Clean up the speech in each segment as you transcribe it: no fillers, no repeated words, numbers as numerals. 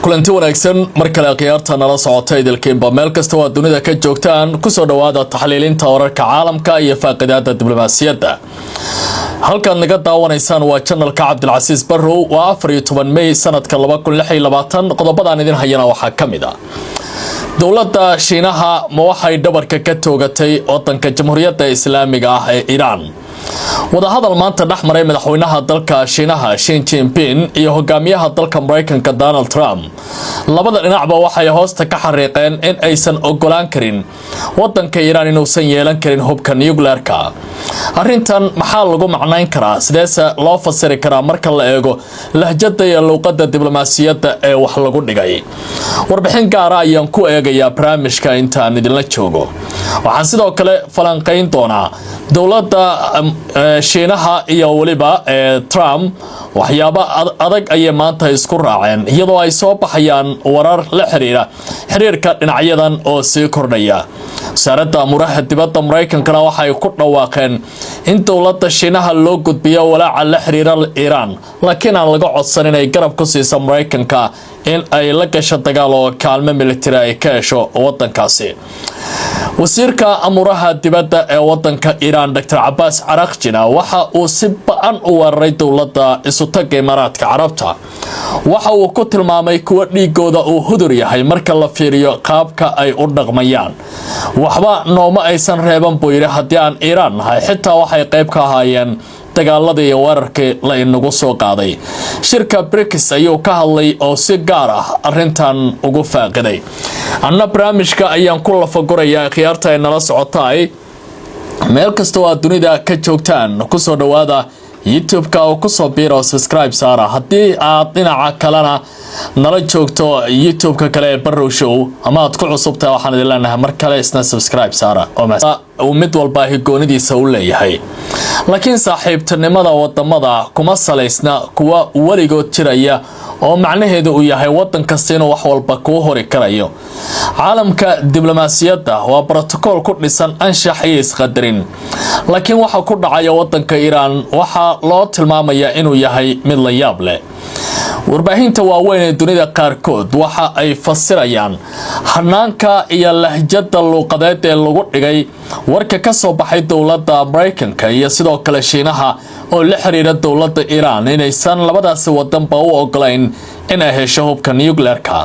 kulanti wanaagsan markale qiyaarta nala socotay dalkeenba meel kasta oo dunida ka joogtaan ku soo dhawaada taxliilinta wararka caalamka iyo faaqidaada diblomaasiyadda halka naga daawanaysaan waa channelka Cabdilcasiis Barrow waa 14 May sanadka 2026 qodobadan idin hayana waxa kamid ah dawladda Shiinaha ma waxay dhabarka ka toogatay wadanka Jamhuuriyadda Islaamiga ah ee Iran wadahadal maanta dhaxmaray madaxweynaha dalka Shiinaha Xi Jinping iyo hogaamiyaha dalka Mareykanka Donald Trump labada dhinacba waxay hoosta ka xariiqeen in aysan ogolaan karin wadanka Iran inuu san yeelan karin hubka nuclear-ka arrintan maxaa lagu macnayn karaa sideese loo fasiri karaa marka la eego lahjada iyo luqadda diblomaasiyadda ee wax lagu dhigay warbixin gaar ah ayaan ku eegayaa barnaamijka intaan idinla joogo waxaan sidoo kale falanqayn doonaa dawladda Shiinaha iyo waliba Trump waxyaabo adag ay maanta isku raaceen iyadoo ay soo baxayaan warar la xiriirka dhinacyadan oo sii kordhaya wasaaradda amuraha dibadda Mareykanka waxay ku dhawaaqeen in dawladda Shiinaha loo gudbiyo walaaca la xiriira Iran laakiin aan laga codsan inay garab ku siiso Mareykanka in ay la gasho dagaal oo kaalmo militari ay ka hesho wadankaasi wasiirka amuraha dibadda ee wadanka Iran Dr. Abbas Araghchi waxa uu si ba'an u weeraray dawladda isutaga Imaaraadka Carabta waxa uu ku tilmaamay kuwa dhigooda uu hudur yahay marka la fiiriyo qaabka ay u dhaqmayaan waxba nooma aysan reeban buu yiri haddii aan Iran nahay xitaa waxay qayb ka ahaayeen dagaaladii iyo weerarkii la inagu soo qaaday shirka BRICS ayuu ka hadlay oo si gaar ah arrintan ugu faaqiday anna barnaamijka ayaan ku lafagurayaa khiyaarta ay nala socotay meel kasta oo dunida ka joogtaan ku soo dhawaada YouTube-ka oo ku soo biiro subscribe saara haddii aad dhinaca kalena nala joogto YouTube-ka kale ee Barrow Show ama aad ku cusubtahay waxaan idin leenahay mar kale isna subscribe saara oo mid walba goonidiisa u leeyahay laakiin saaxiibtinimada wadamada kuma saleysna kuwa waligood jiraya oo macnaheedu uu yahay wadan kasta inuu wax walba ku hori karayo caalamka diblomaasiyadda waa protocol ku dhisan anshax iyo isqadarin laakiin waxa ku dhacaya wadanka Iran waxa loo tilmaamayaa inuu yahay mid la yaab leh warbaahinta waaweyn ee dunida qaarkood waxa ay fasirayaan hanaanka iyo lahjada luqadeed ee lagu dhigay warka ka soo baxay dawladda Mareykanka iyo sidoo kale Shiinaha oo la xiriira dawladda Iran inaysan labadaas wadanba u ogolayn inay hesho hubka nuclear-ka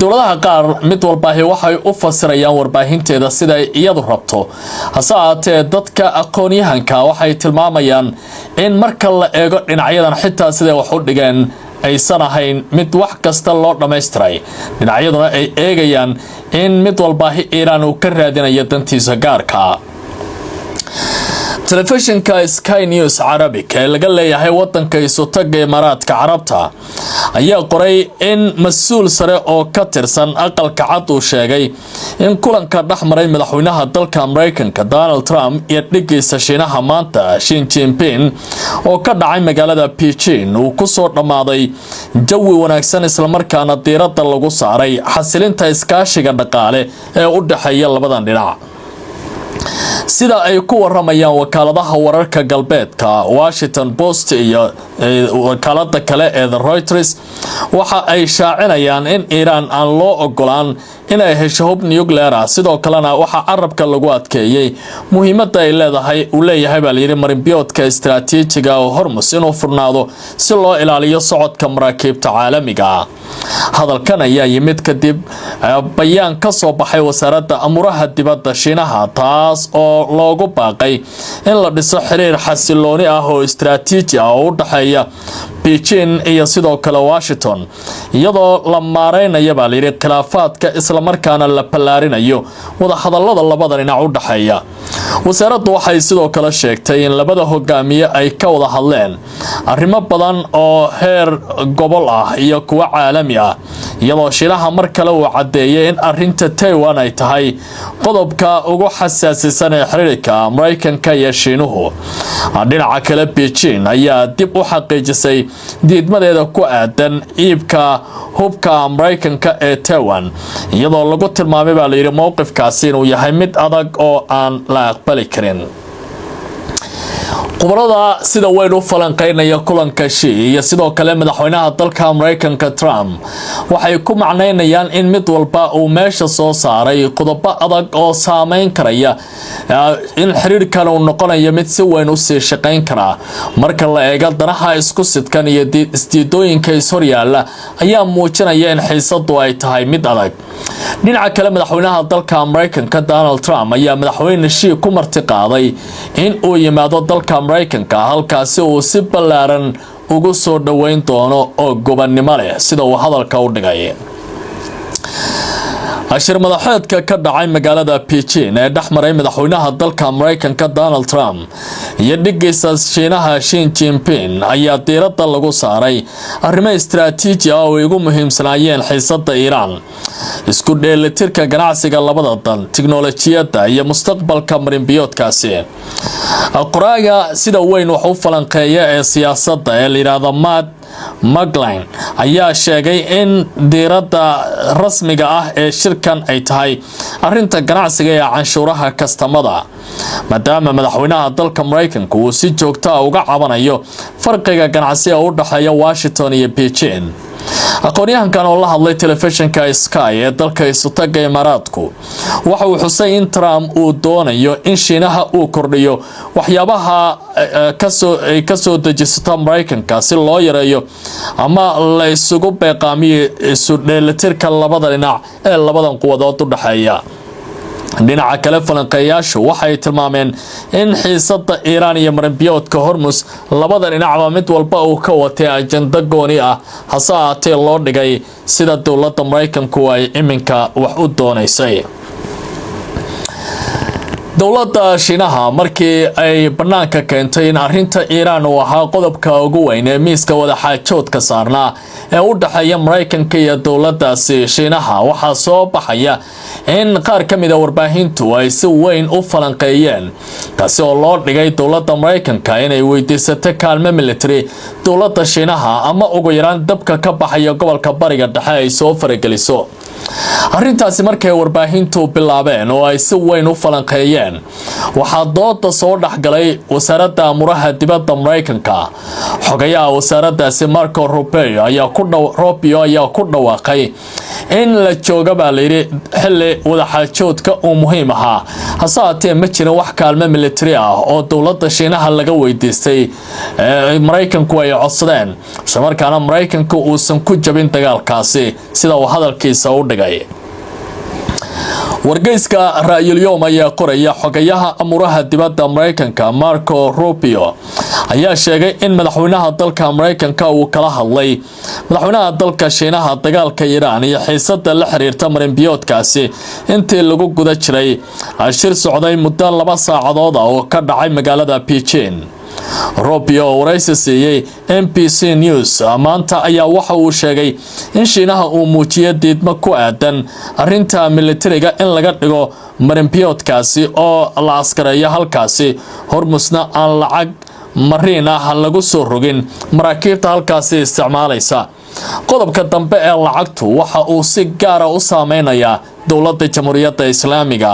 dawladaha qaar mid walba waxay u fasirayaan warbaahinteeda sida iyadu rabto hase ahaatee dadka aqoon-yahanka waxay tilmaamayaan in marka la eego dhinacyadan xitaa sida wax u dhigeen aysan ahayn mid wax kasta loo dhameystiray dhinacyaduna ay eegayaan in mid walba Iran uu ka raadinayo dantiisa gaarka telefishinka Sky News Arabic ee laga leeyahay wadanka isutaga Imaaraadka Carabta ayaa qoray in mas'uul sare oo ka tirsan aqalka cad uu sheegay in kulanka dhaxmaray madaxweynaha dalka Mareykanka Donald Trump iyo dhigiisa Shiinaha maanta Xi Jinping oo ka dhacay magaalada Beijing uu ku soo dhamaaday jawi wanaagsan isla markaana diiradda lagu saaray xasilinta iskaashiga dhaqaale ee u dhaxeeya labadan dhinac sida ay ku waramayaan wakaaladaha wararka galbeedka Washington Post iyo wakaalada kale ee Reuters waxa ay shaacinayaan in Iran aan loo ogolaan inay hesho hub nuclear ah sidoo kalena waxa arabka lagu adkeeyay muhiimadda ay leeyahay baa la yiri marinbiyoodka istiraatiijiga oo Hormuz inuu furnaado si loo ilaaliyo socodka maraakiibta caalamiga hadalkan ayaa yimid kadib bayaan ka soo baxay wasaaradda amuraha dibadda Shiinaha taas oo loogu baaqay in la dhiso xiriir xasilooni ah oo istiraatiiji ah oo u dhaxeeya Beijing iyo sidoo kale Washington iyadoo la maareynayo baa la yiri khilaafaadka isla markaana la balaarinayo wada hadallada labada dhinac u dhaxeeya wasaaraddu waxay sidoo kale sheegtay in labada hogaamiye ay ka wada hadleen arrimo badan oo heer gobol ah iyo kuwa caalami ah iyadoo Shiinaha mar kale uu cadeeyay in arrinta Taiwan ay tahay qodobka ugu xasaasisan ee xiriirka Mareykanka iyo Shiinuhu dhinaca kale Beijing ayaa dib u xaqiijisay diidmadeeda ku aadan iibka hubka Mareykanka ee Taiwan iyadoo lagu tilmaamay baa la yiri mowqifkaasi inuu yahay mid adag oo aan la aqbali karin khubarada sida weyn u falanqeynaya kulanka Xi iyo sidoo kale madaxweynaha dalka Mareykanka Trump waxay ku macneynayaan in mid walba uu meesha soo saaray qodobo adag oo saameyn karaya in xiriirkan uu noqonayo mid si weyn u sii shaqeyn kara marka la eego danaha isku sidkan iyo isdiidooyinka ishoryaalka ayaa muujinaya in xiisadu ay tahay mid adag. dhinaca kale madaxweynaha dalka Mareykanka Donald Trump ayaa madaxweyne Xi ku martiqaaday in uu yimaado dalka Mareykanka halkaasi uu si ballaaran ugu soo dhaweyn doono oo gobonnimo leh sida uu hadalka u dhigay. ashir madaxeedka ka dhacay magaalada Beijing ee dhaxmaray madaxweynaha dalka Mareykanka Donald Trump iyo dhigiisa Shiinaha Xi Jinping ayaa diiradda lagu saaray arrimo istiraatiiji ah oo ugu muhiimsanaayeen xiisadda Iran, isku dheelitirka ganacsiga labada dal, tiknoolajiyadda iyo mustaqbalka marinbiyoodkaasi. qoraaga sida weyn wax u falanqeeya ee siyaasadda ee la yiraahdo Matt Magline ayaa sheegay in diiradda rasmiga ah ee shirkan ay tahay arrinta ganacsiga ee canshuuraha kastamada, maadaama madaxweynaha dalka Mareykanka uu si joogto ah uga cabanayo farqiga ganacsi ee u dhaxeeya Washington iyo Beijing. aqoonyahankan oo la hadlay telefishinka Sky ee dalka Isutaga Imaaraadku waxa uu xusay in Trump uu doonayo in Shiinaha uu kordhiyo waxyaabaha ka soo dejisto Mareykanka si loo yareeyo ama la isugu beeqaamiyo isu dheelitirka labada dhinac ee labadan quwadood u dhaxeeya. dhinaca kale falanqeeyaashu waxay tilmaameen in xiisadda Iran iyo marinbiyoodka Hormuz labada dhinacba mid walba uu ka watay ajenda gooni ah hase ahaatee loo dhigay sida dowladda Mareykanku ay iminka wax u doonaysay. dowladda Shiinaha markii ay banaanka keentay in arrinta Iran uu ahaa qodobka ugu weyn ee miiska wada xaajoodka saarnaa ee u dhaxeeya Mareykanka iyo dowladdaasi Shiinaha waxaa soo baxaya in qaar ka mid ah warbaahintu ay si weyn u falanqeeyeen taasi oo loo dhigay dowladda Mareykanka inay weydiisato kaalmo military dowladda Shiinaha ama ugu yaraan dabka ka baxaya gobolka bariga dhexe ay soo farageliso. arrintaasi markay warbaahintu bilaabeen oo ay si weyn u falanqeeyeen waxaa dooda soo dhaxgalay wasaaradda amuraha dibadda Mareykanka. xogayaha wasaaraddaasi Marco Rubio ayaa ku dhawaaqay in la jooga baa layidhi xilli wadaxaajoodka uu muhiim ahaa hase ahaatee ma jirin wax kaalmo military ah oo dowladda Shiinaha laga weydiistay Mareykanku ay codsadeen isla markaana Mareykanku uusan ku jabin dagaalkaasi sida uu hadalkiisa u dhigay. wargeyska Ra'yul Yawm ayaa qoraya xogayaha amuraha dibadda Mareykanka Marco Rubio ayaa sheegay in madaxweynaha dalka Mareykanka uu kala hadlay madaxweynaha dalka Shiinaha dagaalka Iran iyo xiisadda la xiriirta marinbiyoodkaasi intii lagu guda jiray shir socday muddo 2 saacadood oo ka dhacay magaalada Beijing. Rubio waraysi siiyay NBC News maanta ayaa waxa uu sheegay in Shiinaha uu muujiyay diidmo ku aadan arrinta militariga in laga dhigo marinbiyoodkaasi oo la askareeyo halkaasi Hormuzna aan lacag mariin ah lagu soo rogin maraakiibta halkaasi isticmaalaysa. qodobka dambe ee lacagtu waxa uu si gaar ah u saameynaya dowladda Jamhuuriyadda Islaamiga.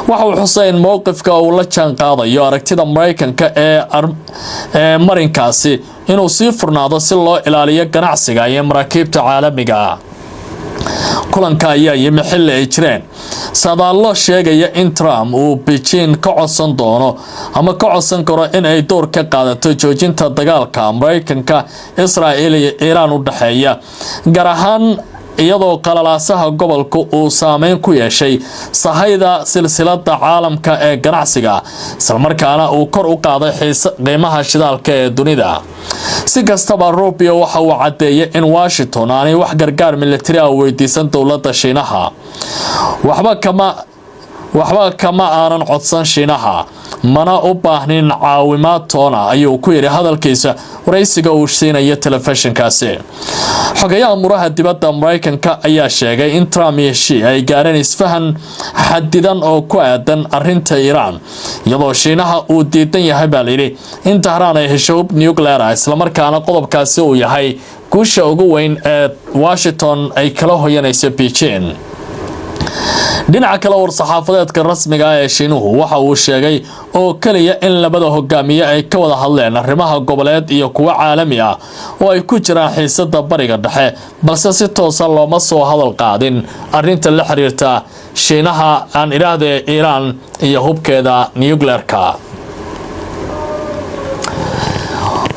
waxa uu xusay in mowqifka uu la jaan qaadayo aragtida Mareykanka ee marinkaasi inuu sii furnaado si loo ilaaliyo ganacsiga iyo maraakiibta caalamiga. kulanka ayaa yimi xilli ay jireen saadaalo sheegaya in Trump uu Beijing ka codsan doono ama ka codsan karo in ay door ka qaadato joojinta dagaalka Mareykanka Israa'iil iyo Iran u dhaxeeya gaar ahaan iyadoo qalalaasaha gobolku uu saameyn ku yeeshay sahayda silsiladda caalamka ee ganacsiga isla markaana uu kor u qaaday qiimaha shidaalka ee dunida. si kastaba Rubio waxa uu cadeeyay in Washington aanay wax gargaar military ah weydiisan dowladda Shiinaha waxba kama aanan codsan Shiinaha mana u baahnin caawimaad toona ayuu ku yiri hadalkiisa waraysiga uu siinaya telefishinkaasi. xogayaha amuraha dibadda Mareykanka ayaa sheegay in Trump iyo Xi ay gaareen isfahan xadidan oo ku aadan arrinta Iran iyadoo Shiinaha uu diidan yahay baa layidhi in Tehran ay hesho hub nuclear ah isla markaana qodobkaasi uu yahay guusha ugu weyn ee Washington ay kala hoyanayso Beijing. dhinaca kale war-saxaafadeedka rasmiga ah ee Shiinuhu waxa uu sheegay oo kaliya in labada hogaamiye ay ka wada hadleen arrimaha goboleed iyo kuwa caalami ah oo ay ku jiraan xiisada bariga dhexe balse si toos ah looma soo hadal qaadin arrinta la xiriirta Shiinaha aan iraahday Iran iyo hubkeeda nuclearka.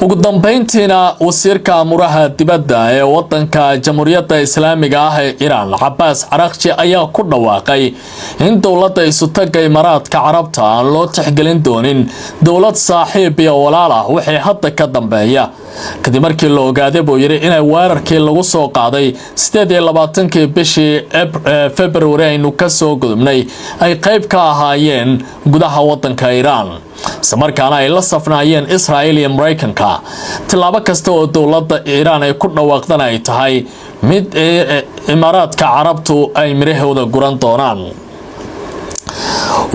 ugu dambeyntiina wasiirka amuraha dibadda ee wadanka Jamhuuriyadda Islaamiga ah ee Iran Abbas Araghchi ayaa ku dhawaaqay in dowladda isutaga Imaaraadka Carabta aan loo tixgelin doonin dowlad saaxiib iyo walaal ah wixii hadda ka dambeeya kadib markii la ogaaday buu yiri inay weerarkii lagu soo qaaday 28 bishii February aynu ka soo gudubnay ay qayb ka ahaayeen gudaha wadanka Iran samarkaana ay la safnaayeen Israel iyo Mareykanka tilaabo kasta oo dowladda Iran ay ku dhawaaqdan ay tahay mid Imaaraadka Carabtu ay mirahooda guran doonaan.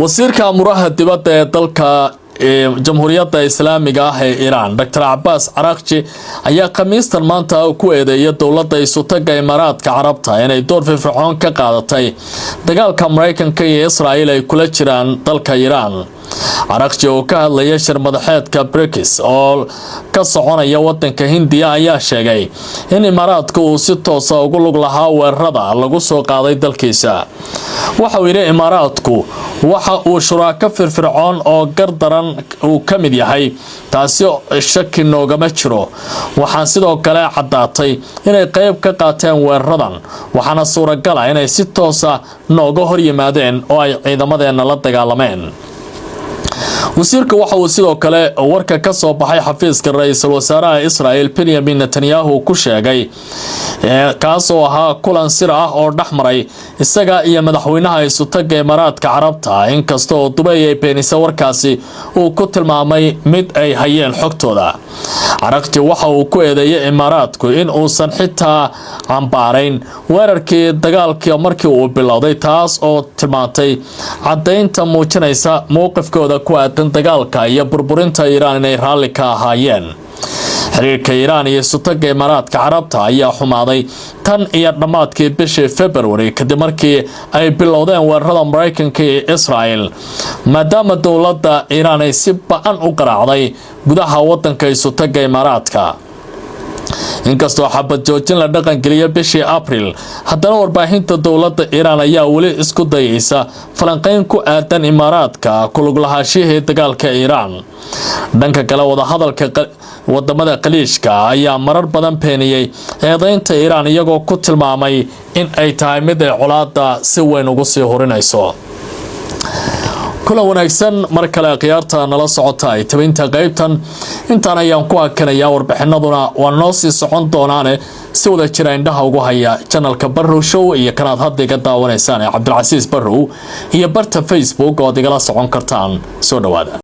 wasiirka amuraha dibadda ee dalka Jamhuuriyadda Islaamiga ah ee Iran Dr. Abbas Araghchi ayaa khamiistan maanta ku eedeeyay dowladda isutaga Imaaraadka Carabta inay door firfircoon ka qaadatay dagaalka Mareykanka iyo Israel ay kula jiraan dalka Iran. Araghchi oo ka hadlayay shir madaxeedka BRICS oo ka soconaya wadanka Hindiya ayaa sheegay in Imaaraadku uu si toos ah ugu lug lahaa weerarada lagu soo qaaday dalkiisa. waxa uu yiri Imaaraadku waxa uu shuraaka firfircoon oo gardaran uu ka mid yahay taasi shaki noogama jiro waxaan sidoo kale cadaatay inay qayb ka qaateen weeraradan waxaana suuragal ah inay si toos ah nooga hor yimaadeen oo ay ciidamadeena la dagaalameen. wasiirka waxa uu sidoo kale warka ka soo baxay xafiiska ra'iisul wasaaraha Israel Benjamin Netanyahu ku sheegay kaas oo ahaa kulan sir ah oo dhaxmaray isaga iyo madaxweynaha isutaga Imaaraadka Carabta inkastoo Dubai ay beenisay warkaasi uu ku tilmaamay mid ay hayeen xogtooda. Araghchi waxa uu ku eedeeyay Imaaraadku in uusan xitaa cambaarayn weerarkii dagaalkii markii uu bilowday taas oo tilmaantay cadeynta muujinaysa mowqifkooda ku aadan dagaalka iyo burburinta Iran inay raalli ka ahaayeen. xiriirka Iran iyo isutaga Imaaraadka Carabta ayaa xumaaday tan iyo dhamaadkii bishii February kadib markii ay bilowdeen weerarada Mareykanka iyo Israel maadaama dowladda Iran ay si ba'an u qaraacday gudaha wadanka isutaga Imaaraadka. inkastoo xabad joojin la dhaqan geliyay bishii April haddana warbaahinta dowladda Iran ayaa wali isku dayaysa falanqeyn ku aadan Imaaraadka ku lug lahaanshiyaha dagaalka Iran. dhanka kale wada hadalka wadamada Khaliijka ayaa marar badan beeniyay eedeynta Iran iyagoo ku tilmaamay in ay tahay mid ay colaadda si weyn ugu sii horinayso. kula wanaagsan mar kale qiyaarta nala socota ay tabinta qaybtan intaan ayaan ku hakanayaa warbixinaduna waa noo sii socon doonaan si wada jira indhaha ugu haya channelka Barrow Show iyo kanaad hadda iga daawanaysaan Cabdulcasiis Barrow iyo barta Facebook oo digala socon kartaan soo dhawaada.